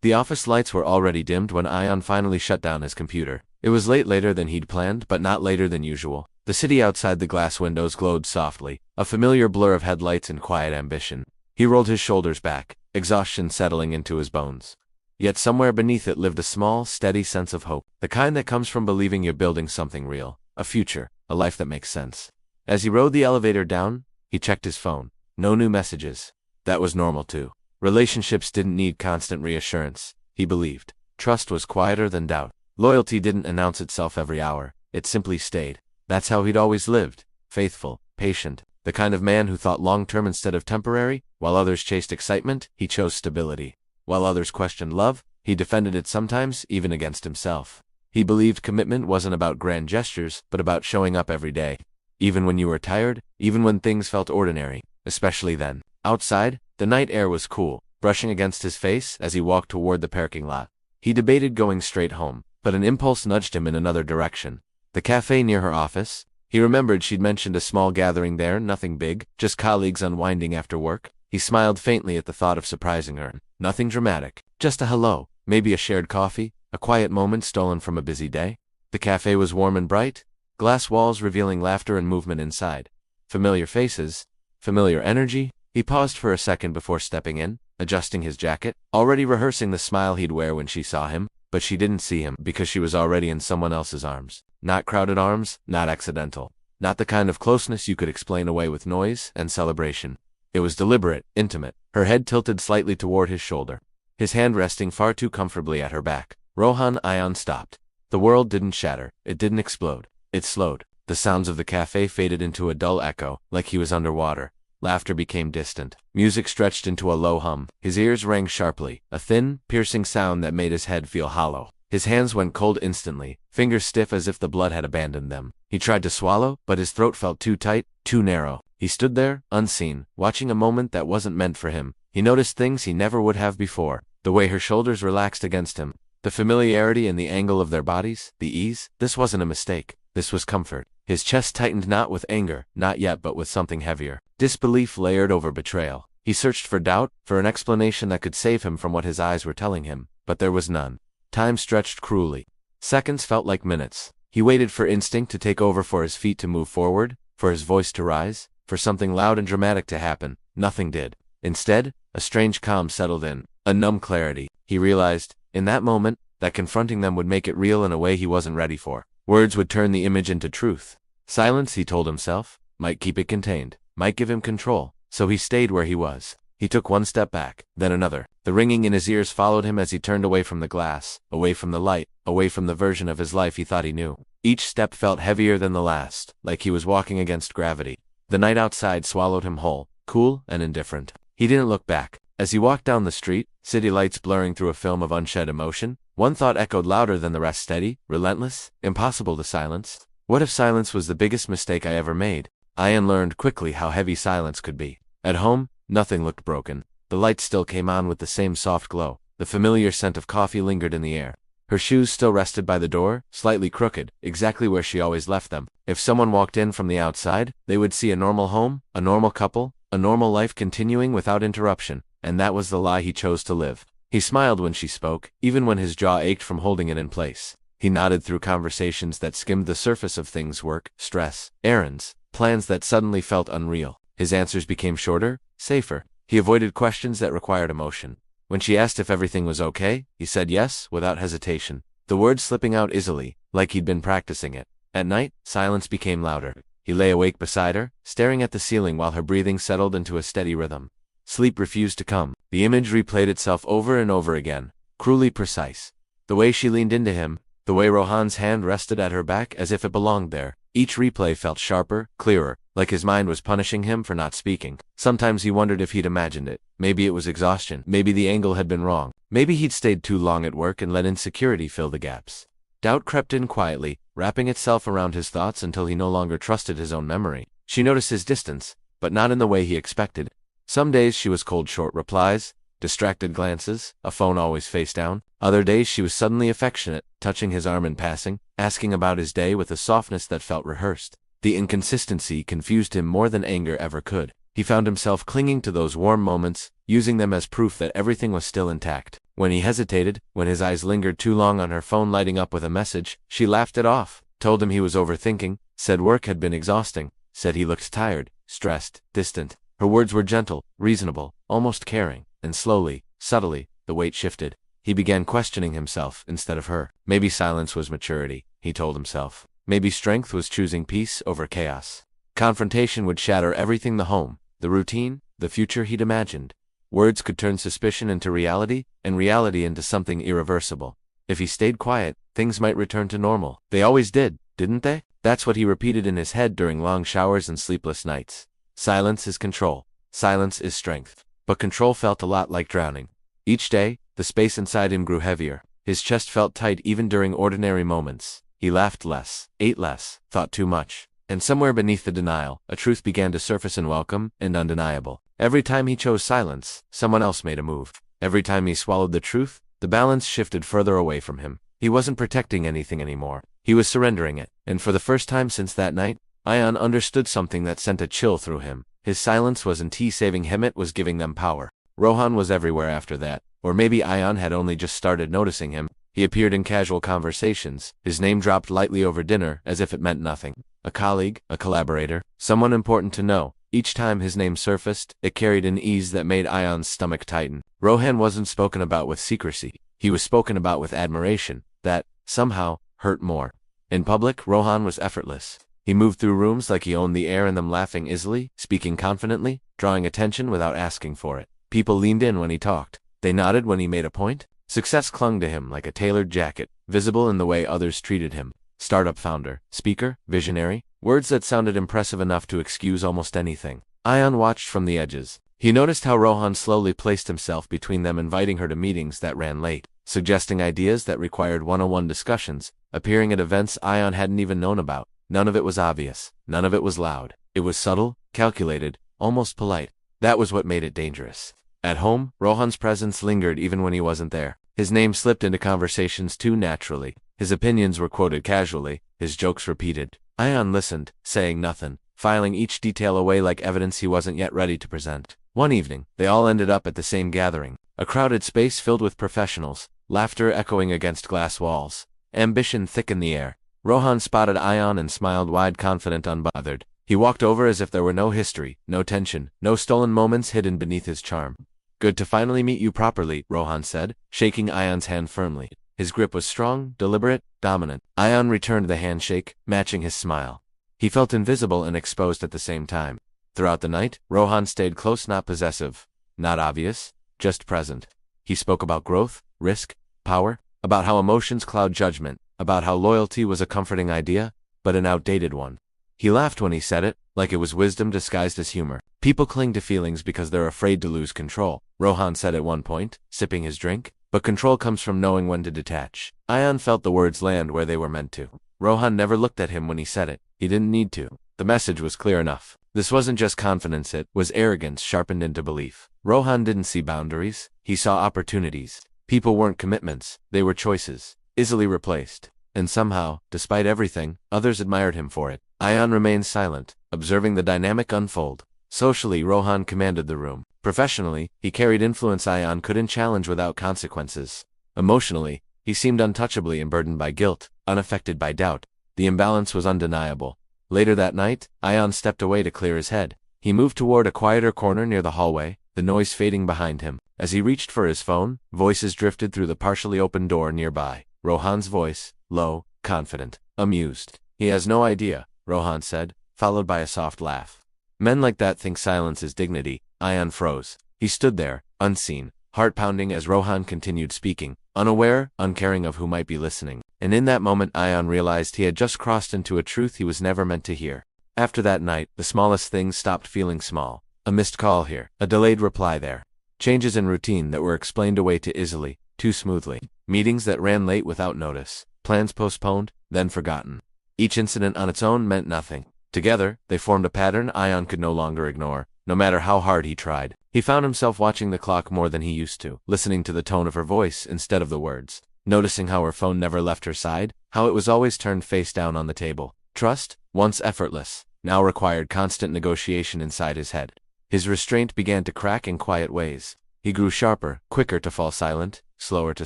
The office lights were already dimmed when Ion finally shut down his computer. It was later than he'd planned, but not later than usual. The city outside the glass windows glowed softly, a familiar blur of headlights and quiet ambition. He rolled his shoulders back, exhaustion settling into his bones. Yet somewhere beneath it lived a small, steady sense of hope, the kind that comes from believing you're building something real, a future, a life that makes sense. As he rode the elevator down, he checked his phone. No new messages. That was normal too. Relationships didn't need constant reassurance, he believed. Trust was quieter than doubt. Loyalty didn't announce itself every hour, it simply stayed. That's how he'd always lived, faithful, patient, the kind of man who thought long-term instead of temporary. While others chased excitement, he chose stability. While others questioned love, he defended it sometimes, even against himself. He believed commitment wasn't about grand gestures, but about showing up every day. Even when you were tired, even when things felt ordinary, especially then. Outside, the night air was cool, brushing against his face as he walked toward the parking lot. He debated going straight home, but an impulse nudged him in another direction. The cafe near her office. He remembered she'd mentioned a small gathering there, nothing big, just colleagues unwinding after work. He smiled faintly at the thought of surprising her. Nothing dramatic, just a hello, maybe a shared coffee, a quiet moment stolen from a busy day. The cafe was warm and bright, glass walls revealing laughter and movement inside. Familiar faces, familiar energy. He paused for a second before stepping in, adjusting his jacket, already rehearsing the smile he'd wear when she saw him, but she didn't see him because she was already in someone else's arms. Not crowded arms, not accidental. Not the kind of closeness you could explain away with noise and celebration. It was deliberate, intimate, her head tilted slightly toward his shoulder, his hand resting far too comfortably at her back. Rohan Ion stopped. The world didn't shatter, it didn't explode. It slowed. The sounds of the cafe faded into a dull echo, like he was underwater. Laughter became distant. Music stretched into a low hum. His ears rang sharply, a thin, piercing sound that made his head feel hollow. His hands went cold instantly, fingers stiff as if the blood had abandoned them. He tried to swallow, but his throat felt too tight, too narrow. He stood there, unseen, watching a moment that wasn't meant for him. He noticed things he never would have before. The way her shoulders relaxed against him, the familiarity and the angle of their bodies, the ease. This wasn't a mistake. This was comfort. His chest tightened not with anger, not yet, but with something heavier. Disbelief layered over betrayal. He searched for doubt, for an explanation that could save him from what his eyes were telling him, but there was none. Time stretched cruelly. Seconds felt like minutes. He waited for instinct to take over, for his feet to move forward, for his voice to rise, for something loud and dramatic to happen. Nothing did. Instead, a strange calm settled in, a numb clarity. He realized, in that moment, that confronting them would make it real in a way he wasn't ready for. Words would turn the image into truth. Silence, he told himself, might keep it contained, might give him control. So he stayed where he was. He took one step back, then another. The ringing in his ears followed him as he turned away from the glass, away from the light, away from the version of his life he thought he knew. Each step felt heavier than the last, like he was walking against gravity. The night outside swallowed him whole, cool and indifferent. He didn't look back. As he walked down the street, city lights blurring through a film of unshed emotion, one thought echoed louder than the rest: steady, relentless, impossible to silence. What if silence was the biggest mistake I ever made? Ian learned quickly how heavy silence could be. At home, nothing looked broken. The lights still came on with the same soft glow. The familiar scent of coffee lingered in the air. Her shoes still rested by the door, slightly crooked, exactly where she always left them. If someone walked in from the outside, they would see a normal home, a normal couple, a normal life continuing without interruption. And that was the lie he chose to live. He smiled when she spoke, even when his jaw ached from holding it in place. He nodded through conversations that skimmed the surface of things: work, stress, errands, plans that suddenly felt unreal. His answers became shorter, safer. He avoided questions that required emotion. When she asked if everything was okay, he said yes, without hesitation, the words slipping out easily, like he'd been practicing it. At night, silence became louder. He lay awake beside her, staring at the ceiling while her breathing settled into a steady rhythm. Sleep refused to come. The image replayed itself over and over again, cruelly precise. The way she leaned into him, the way Rohan's hand rested at her back as if it belonged there. Each replay felt sharper, clearer, like his mind was punishing him for not speaking. Sometimes he wondered if he'd imagined it. Maybe it was exhaustion. Maybe the angle had been wrong. Maybe he'd stayed too long at work and let insecurity fill the gaps. Doubt crept in quietly, wrapping itself around his thoughts until he no longer trusted his own memory. She noticed his distance, but not in the way he expected. Some days she was cold, short replies, distracted glances, a phone always face down. Other days she was suddenly affectionate, touching his arm in passing, asking about his day with a softness that felt rehearsed. The inconsistency confused him more than anger ever could. He found himself clinging to those warm moments, using them as proof that everything was still intact. When he hesitated, when his eyes lingered too long on her phone lighting up with a message, she laughed it off, told him he was overthinking, said work had been exhausting, said he looked tired, stressed, distant. Her words were gentle, reasonable, almost caring, and slowly, subtly, the weight shifted. He began questioning himself instead of her. Maybe silence was maturity, he told himself. Maybe strength was choosing peace over chaos. Confrontation would shatter everything: the home, the routine, the future he'd imagined. Words could turn suspicion into reality, and reality into something irreversible. If he stayed quiet, things might return to normal. They always did, didn't they? That's what he repeated in his head during long showers and sleepless nights. Silence is control. Silence is strength. But control felt a lot like drowning. Each day, the space inside him grew heavier. His chest felt tight even during ordinary moments. He laughed less, ate less, thought too much. And somewhere beneath the denial, a truth began to surface, unwelcome and undeniable. Every time he chose silence, someone else made a move. Every time he swallowed the truth, the balance shifted further away from him. He wasn't protecting anything anymore. He was surrendering it. And for the first time since that night, Ion understood something that sent a chill through him. His silence wasn't saving him, it was giving them power. Rohan was everywhere after that. Or maybe Ion had only just started noticing him. He appeared in casual conversations, his name dropped lightly over dinner as if it meant nothing. A colleague, a collaborator, someone important to know. Each time his name surfaced, it carried an ease that made Ion's stomach tighten. Rohan wasn't spoken about with secrecy. He was spoken about with admiration, that, somehow, hurt more. In public, Rohan was effortless. He moved through rooms like he owned the air in them, laughing easily, speaking confidently, drawing attention without asking for it. People leaned in when he talked. They nodded when he made a point. Success clung to him like a tailored jacket, visible in the way others treated him. Startup founder, speaker, visionary, words that sounded impressive enough to excuse almost anything. Ion watched from the edges. He noticed how Rohan slowly placed himself between them, inviting her to meetings that ran late, suggesting ideas that required one-on-one discussions, appearing at events Ion hadn't even known about. None of it was obvious. None of it was loud. It was subtle, calculated, almost polite. That was what made it dangerous. At home, Rohan's presence lingered even when he wasn't there. His name slipped into conversations too naturally. His opinions were quoted casually, his jokes repeated. Ion listened, saying nothing, filing each detail away like evidence he wasn't yet ready to present. One evening, they all ended up at the same gathering, a crowded space filled with professionals, laughter echoing against glass walls, ambition thick in the air. Rohan spotted Ion and smiled wide, confident, unbothered. He walked over as if there were no history, no tension, no stolen moments hidden beneath his charm. "Good to finally meet you properly," Rohan said, shaking Ion's hand firmly. His grip was strong, deliberate, dominant. Ion returned the handshake, matching his smile. He felt invisible and exposed at the same time. Throughout the night, Rohan stayed close, not possessive, not obvious, just present. He spoke about growth, risk, power, about how emotions cloud judgment, about how loyalty was a comforting idea, but an outdated one. He laughed when he said it, like it was wisdom disguised as humor. "People cling to feelings because they're afraid to lose control," Rohan said at one point, sipping his drink. "But control comes from knowing when to detach." Ion felt the words land where they were meant to. Rohan never looked at him when he said it. He didn't need to. The message was clear enough. This wasn't just confidence, it was arrogance sharpened into belief. Rohan didn't see boundaries. He saw opportunities. People weren't commitments. They were choices, easily replaced. And somehow, despite everything, others admired him for it. Ion remained silent, observing the dynamic unfold. Socially, Rohan commanded the room. Professionally, he carried influence Ion couldn't challenge without consequences. Emotionally, he seemed untouchably unburdened by guilt, unaffected by doubt. The imbalance was undeniable. Later that night, Ion stepped away to clear his head. He moved toward a quieter corner near the hallway, the noise fading behind him. As he reached for his phone, voices drifted through the partially open door nearby. Rohan's voice, low, confident, amused. "He has no idea," Rohan said, followed by a soft laugh. "Men like that think silence is dignity." Ion froze. He stood there, unseen, heart pounding as Rohan continued speaking, unaware, uncaring of who might be listening. And in that moment Ion realized he had just crossed into a truth he was never meant to hear. After that night, the smallest things stopped feeling small. A missed call here, a delayed reply there. Changes in routine that were explained away too easily, too smoothly. Meetings that ran late without notice. Plans postponed, then forgotten. Each incident on its own meant nothing. Together, they formed a pattern Ion could no longer ignore, no matter how hard he tried. He found himself watching the clock more than he used to, listening to the tone of her voice instead of the words, noticing how her phone never left her side, how it was always turned face down on the table. Trust, once effortless, now required constant negotiation inside his head. His restraint began to crack in quiet ways. He grew sharper, quicker to fall silent, slower to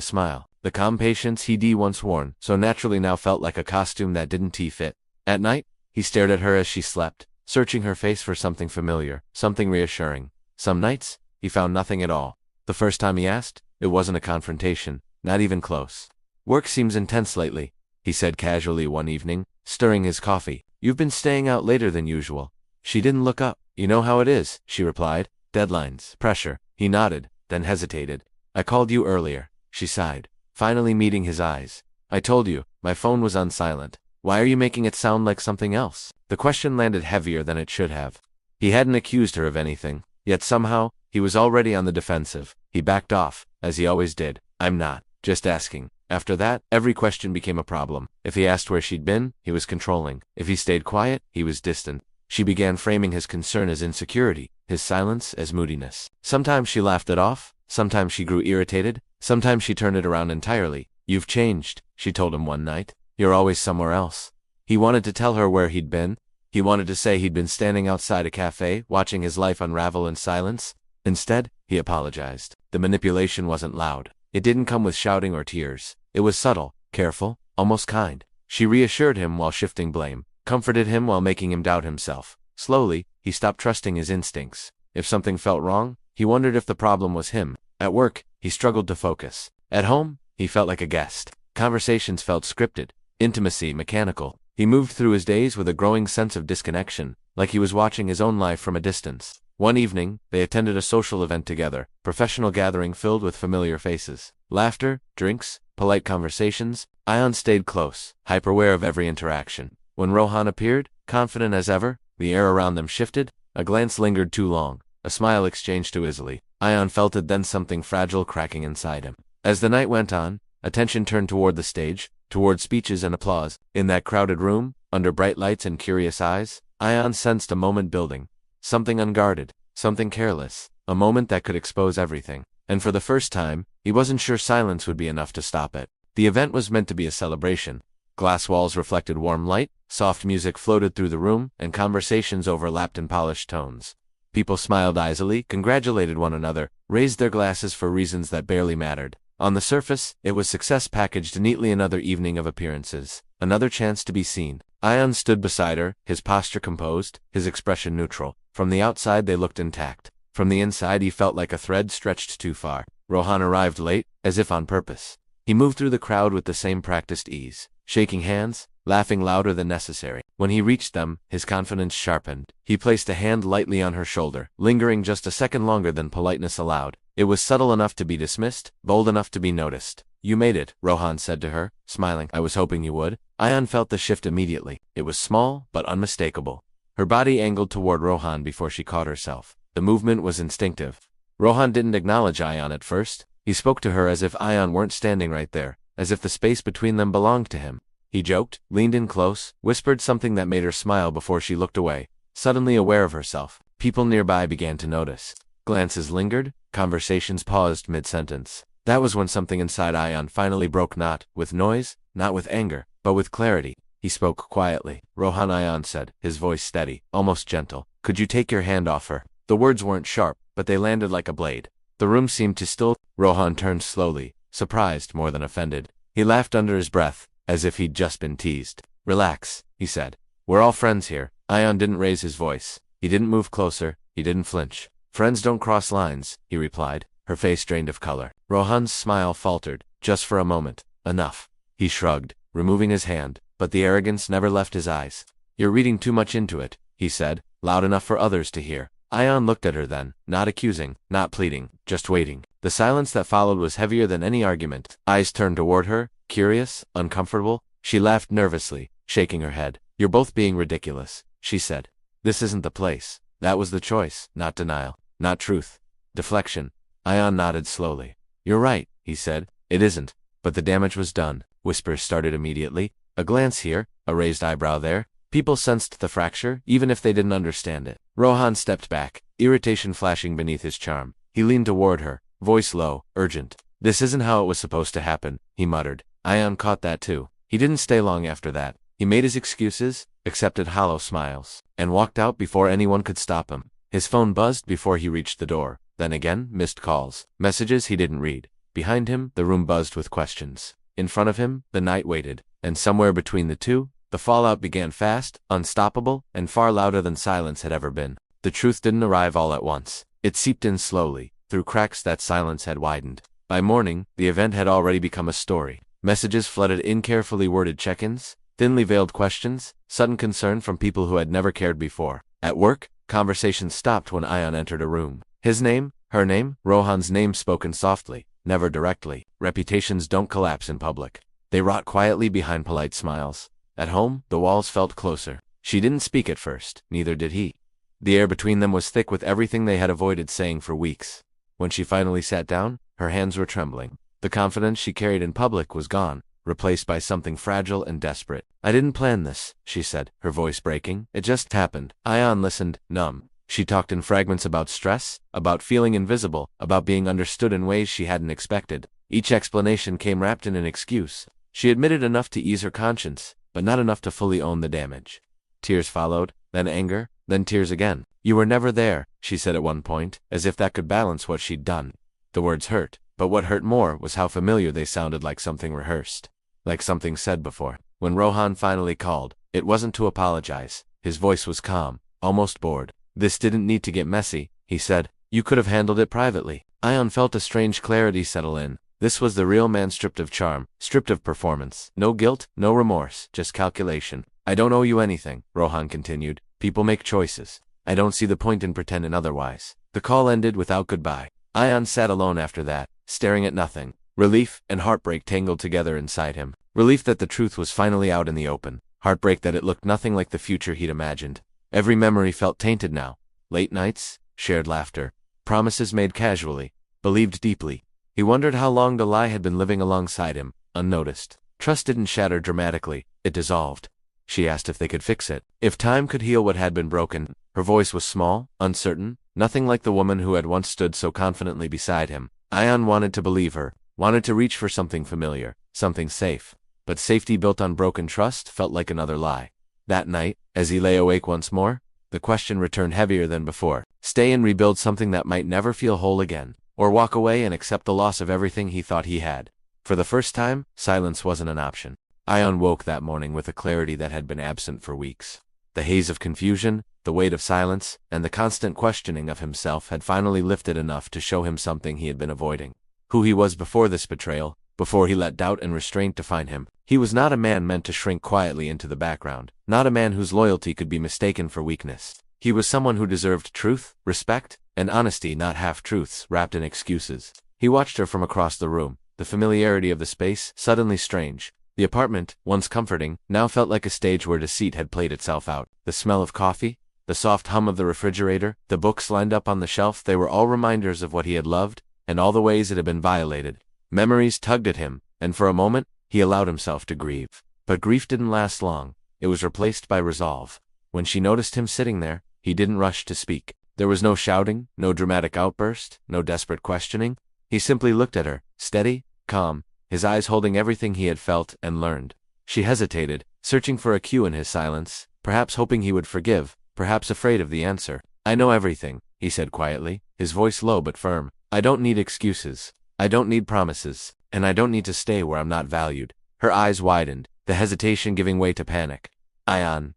smile. The calm patience he'd once worn so naturally now felt like a costume that didn't fit. At night, he stared at her as she slept, searching her face for something familiar, something reassuring. Some nights, he found nothing at all. The first time he asked, it wasn't a confrontation, not even close. "Work seems intense lately," he said casually one evening, stirring his coffee. "You've been staying out later than usual." She didn't look up. "You know how it is," she replied. "Deadlines, pressure." He nodded, then hesitated. "I called you earlier," she sighed, finally meeting his eyes. "I told you, my phone was on silent. Why are you making it sound like something else?" The question landed heavier than it should have. He hadn't accused her of anything, yet somehow, he was already on the defensive. He backed off, as he always did. "I'm not. Just asking." After that, every question became a problem. If he asked where she'd been, he was controlling. If he stayed quiet, he was distant. She began framing his concern as insecurity, his silence as moodiness. Sometimes she laughed it off, sometimes she grew irritated, sometimes she turned it around entirely. "You've changed," she told him one night. "You're always somewhere else." He wanted to tell her where he'd been. He wanted to say he'd been standing outside a cafe, watching his life unravel in silence. Instead, he apologized. The manipulation wasn't loud. It didn't come with shouting or tears. It was subtle, careful, almost kind. She reassured him while shifting blame, comforted him while making him doubt himself. Slowly, he stopped trusting his instincts. If something felt wrong, he wondered if the problem was him. At work, he struggled to focus. At home, he felt like a guest. Conversations felt scripted, intimacy mechanical. He moved through his days with a growing sense of disconnection, like he was watching his own life from a distance. One evening, they attended a social event together, professional gathering filled with familiar faces. Laughter, drinks, polite conversations. Ion stayed close, hyper-aware of every interaction. When Rohan appeared, confident as ever, the air around them shifted. A glance lingered too long, a smile exchanged too easily. Ion felt it, then something fragile cracking inside him. As the night went on, attention turned toward the stage, toward speeches and applause. In that crowded room, under bright lights and curious eyes, Ion sensed a moment building. Something unguarded, something careless, a moment that could expose everything. And for the first time, he wasn't sure silence would be enough to stop it. The event was meant to be a celebration. Glass walls reflected warm light, soft music floated through the room, and conversations overlapped in polished tones. People smiled easily, congratulated one another, raised their glasses for reasons that barely mattered. On the surface, it was success packaged neatly, another evening of appearances, another chance to be seen. Ion stood beside her, his posture composed, his expression neutral. From the outside they looked intact. From the inside he felt like a thread stretched too far. Rohan arrived late, as if on purpose. He moved through the crowd with the same practiced ease, shaking hands, laughing louder than necessary. When he reached them, his confidence sharpened. He placed a hand lightly on her shoulder, lingering just a second longer than politeness allowed. It was subtle enough to be dismissed, bold enough to be noticed. "You made it," Rohan said to her, smiling. "I was hoping you would." Ion felt the shift immediately. It was small, but unmistakable. Her body angled toward Rohan before she caught herself. The movement was instinctive. Rohan didn't acknowledge Ion at first. He spoke to her as if Ion weren't standing right there, as if the space between them belonged to him. He joked, leaned in close, whispered something that made her smile before she looked away, suddenly aware of herself. People nearby began to notice. Glances lingered, conversations paused mid-sentence. That was when something inside Ion finally broke, not with noise, not with anger, but with clarity. He spoke quietly. "Rohan," Ion said, his voice steady, almost gentle. "Could you take your hand off her?" The words weren't sharp, but they landed like a blade. The room seemed to still. Rohan turned slowly, surprised more than offended. He laughed under his breath, as if he'd just been teased. "Relax," he said. "We're all friends here." Ion didn't raise his voice. He didn't move closer. He didn't flinch. "Friends don't cross lines," he replied, her face drained of color. Rohan's smile faltered, just for a moment. "Enough." He shrugged, removing his hand, but the arrogance never left his eyes. "You're reading too much into it," he said, loud enough for others to hear. Ion looked at her then, not accusing, not pleading, just waiting. The silence that followed was heavier than any argument. Eyes turned toward her, curious, uncomfortable. She laughed nervously, shaking her head. "You're both being ridiculous," she said. "This isn't the place." That was the choice, not denial, not truth. Deflection. Ion nodded slowly. "You're right," he said. "It isn't." But the damage was done. Whispers started immediately. A glance here, a raised eyebrow there. People sensed the fracture, even if they didn't understand it. Rohan stepped back, irritation flashing beneath his charm. He leaned toward her, voice low, urgent. "This isn't how it was supposed to happen," he muttered. Ion caught that too. He didn't stay long after that. He made his excuses, accepted hollow smiles, and walked out before anyone could stop him. His phone buzzed before he reached the door. Then again, missed calls, messages he didn't read. Behind him, the room buzzed with questions. In front of him, the night waited. And somewhere between the two, the fallout began fast, unstoppable, and far louder than silence had ever been. The truth didn't arrive all at once. It seeped in slowly, through cracks that silence had widened. By morning, the event had already become a story. Messages flooded in, carefully worded check-ins, thinly veiled questions, sudden concern from people who had never cared before. At work, conversations stopped when Ion entered a room. His name, her name, Rohan's name spoken softly, never directly. Reputations don't collapse in public. They rot quietly behind polite smiles. At home, the walls felt closer. She didn't speak at first, neither did he. The air between them was thick with everything they had avoided saying for weeks. When she finally sat down, her hands were trembling. The confidence she carried in public was gone, replaced by something fragile and desperate. "I didn't plan this," she said, her voice breaking. "It just happened." Ion listened, numb. She talked in fragments about stress, about feeling invisible, about being understood in ways she hadn't expected. Each explanation came wrapped in an excuse. She admitted enough to ease her conscience, but not enough to fully own the damage. Tears followed, then anger, then tears again. "You were never there," she said at one point, as if that could balance what she'd done. The words hurt, but what hurt more was how familiar they sounded, like something rehearsed, like something said before. When Rohan finally called, it wasn't to apologize. His voice was calm, almost bored. "This didn't need to get messy," he said. "You could have handled it privately." Ion felt a strange clarity settle in. This was the real man, stripped of charm, stripped of performance. No guilt, no remorse, just calculation. "I don't owe you anything," Rohan continued. "People make choices. I don't see the point in pretending otherwise." The call ended without goodbye. Ion sat alone after that, staring at nothing. Relief and heartbreak tangled together inside him. Relief that the truth was finally out in the open. Heartbreak that it looked nothing like the future he'd imagined. Every memory felt tainted now. Late nights, shared laughter, promises made casually, believed deeply. He wondered how long the lie had been living alongside him, unnoticed. Trust didn't shatter dramatically, it dissolved. She asked if they could fix it, if time could heal what had been broken. Her voice was small, uncertain, nothing like the woman who had once stood so confidently beside him. Ion wanted to believe her, wanted to reach for something familiar, something safe. But safety built on broken trust felt like another lie. That night, as he lay awake once more, the question returned heavier than before. Stay and rebuild something that might never feel whole again, or walk away and accept the loss of everything he thought he had. For the first time, silence wasn't an option. Ion woke that morning with a clarity that had been absent for weeks. The haze of confusion, the weight of silence, and the constant questioning of himself had finally lifted enough to show him something he had been avoiding. Who he was before this betrayal, before he let doubt and restraint define him. He was not a man meant to shrink quietly into the background, not a man whose loyalty could be mistaken for weakness. He was someone who deserved truth, respect, and honesty, not half-truths wrapped in excuses. He watched her from across the room, the familiarity of the space suddenly strange. The apartment, once comforting, now felt like a stage where deceit had played itself out. The smell of coffee, the soft hum of the refrigerator, the books lined up on the shelf, they were all reminders of what he had loved, and all the ways it had been violated. Memories tugged at him, and for a moment, he allowed himself to grieve. But grief didn't last long. It was replaced by resolve. When she noticed him sitting there, he didn't rush to speak. There was no shouting, no dramatic outburst, no desperate questioning. He simply looked at her, steady, calm, his eyes holding everything he had felt and learned. She hesitated, searching for a cue in his silence, perhaps hoping he would forgive, perhaps afraid of the answer. "I know everything," he said quietly, his voice low but firm. "I don't need excuses. I don't need promises, and I don't need to stay where I'm not valued." Her eyes widened, the hesitation giving way to panic. "Ion,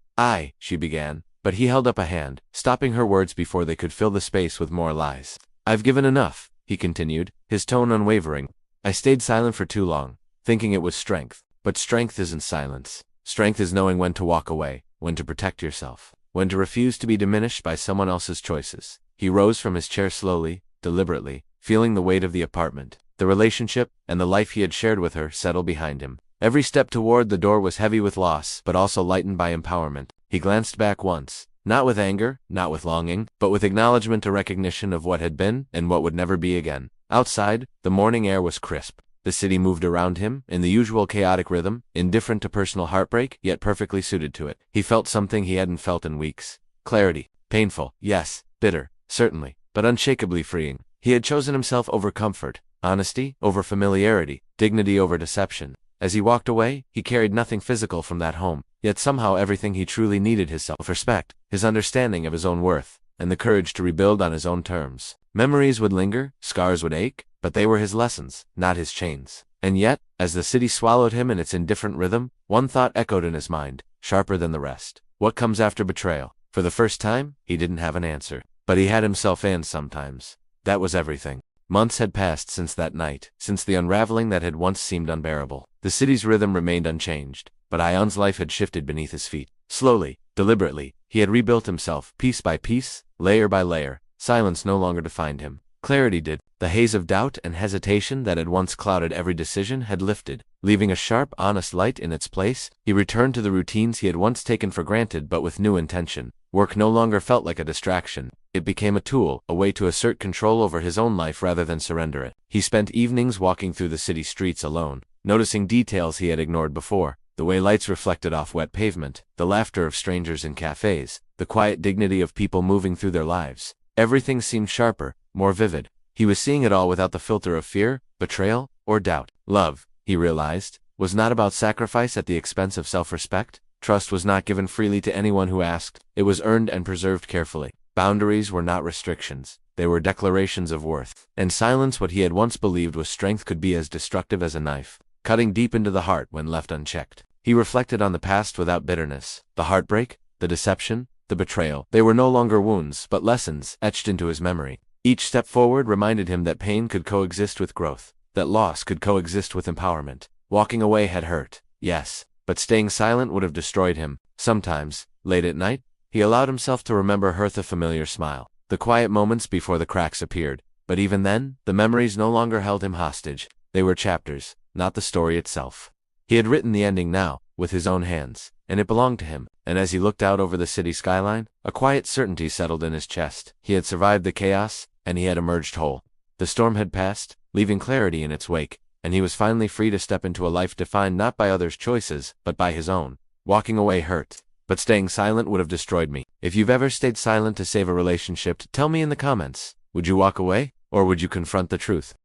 she began, but he held up a hand, stopping her words before they could fill the space with more lies. "I've given enough," he continued, his tone unwavering. "I stayed silent for too long, thinking it was strength. But strength isn't silence. Strength is knowing when to walk away, when to protect yourself, when to refuse to be diminished by someone else's choices." He rose from his chair slowly, deliberately, feeling the weight of the apartment, the relationship, and the life he had shared with her settle behind him. Every step toward the door was heavy with loss, but also lightened by empowerment. He glanced back once, not with anger, not with longing, but with acknowledgement, a recognition of what had been and what would never be again. Outside, the morning air was crisp. The city moved around him, in the usual chaotic rhythm, indifferent to personal heartbreak, yet perfectly suited to it. He felt something he hadn't felt in weeks. Clarity. Painful, yes, bitter, certainly, but unshakably freeing. He had chosen himself over comfort, honesty over familiarity, dignity over deception. As he walked away, he carried nothing physical from that home, yet somehow everything he truly needed: his self-respect, his understanding of his own worth, and the courage to rebuild on his own terms. Memories would linger, scars would ache, but they were his lessons, not his chains. And yet, as the city swallowed him in its indifferent rhythm, one thought echoed in his mind, sharper than the rest. What comes after betrayal? For the first time, he didn't have an answer. But he had himself, and sometimes. That was everything. Months had passed since that night, since the unraveling that had once seemed unbearable. The city's rhythm remained unchanged, but Ion's life had shifted beneath his feet. Slowly, deliberately, he had rebuilt himself, piece by piece, layer by layer. Silence no longer defined him. Clarity did. The haze of doubt and hesitation that had once clouded every decision had lifted. Leaving a sharp, honest light in its place, he returned to the routines he had once taken for granted, but with new intention. Work no longer felt like a distraction. It became a tool, a way to assert control over his own life rather than surrender it. He spent evenings walking through the city streets alone, noticing details he had ignored before. The way lights reflected off wet pavement, the laughter of strangers in cafes, the quiet dignity of people moving through their lives. Everything seemed sharper, more vivid. He was seeing it all without the filter of fear, betrayal, or doubt. Love, he realized, was not about sacrifice at the expense of self-respect. Trust was not given freely to anyone who asked. It was earned and preserved carefully. Boundaries were not restrictions. They were declarations of worth. And silence, what he had once believed was strength, could be as destructive as a knife, cutting deep into the heart when left unchecked. He reflected on the past without bitterness. The heartbreak, the deception, the betrayal. They were no longer wounds, but lessons etched into his memory. Each step forward reminded him that pain could coexist with growth, that loss could coexist with empowerment. Walking away had hurt, yes, but staying silent would have destroyed him. Sometimes, late at night, he allowed himself to remember Hertha's familiar smile, the quiet moments before the cracks appeared. But even then, the memories no longer held him hostage. They were chapters, not the story itself. He had written the ending now, with his own hands, and it belonged to him. And as he looked out over the city skyline, a quiet certainty settled in his chest. He had survived the chaos, and he had emerged whole. The storm had passed, leaving clarity in its wake, and he was finally free to step into a life defined not by others' choices, but by his own. Walking away hurt, but staying silent would have destroyed me. If you've ever stayed silent to save a relationship, tell me in the comments. Would you walk away, or would you confront the truth?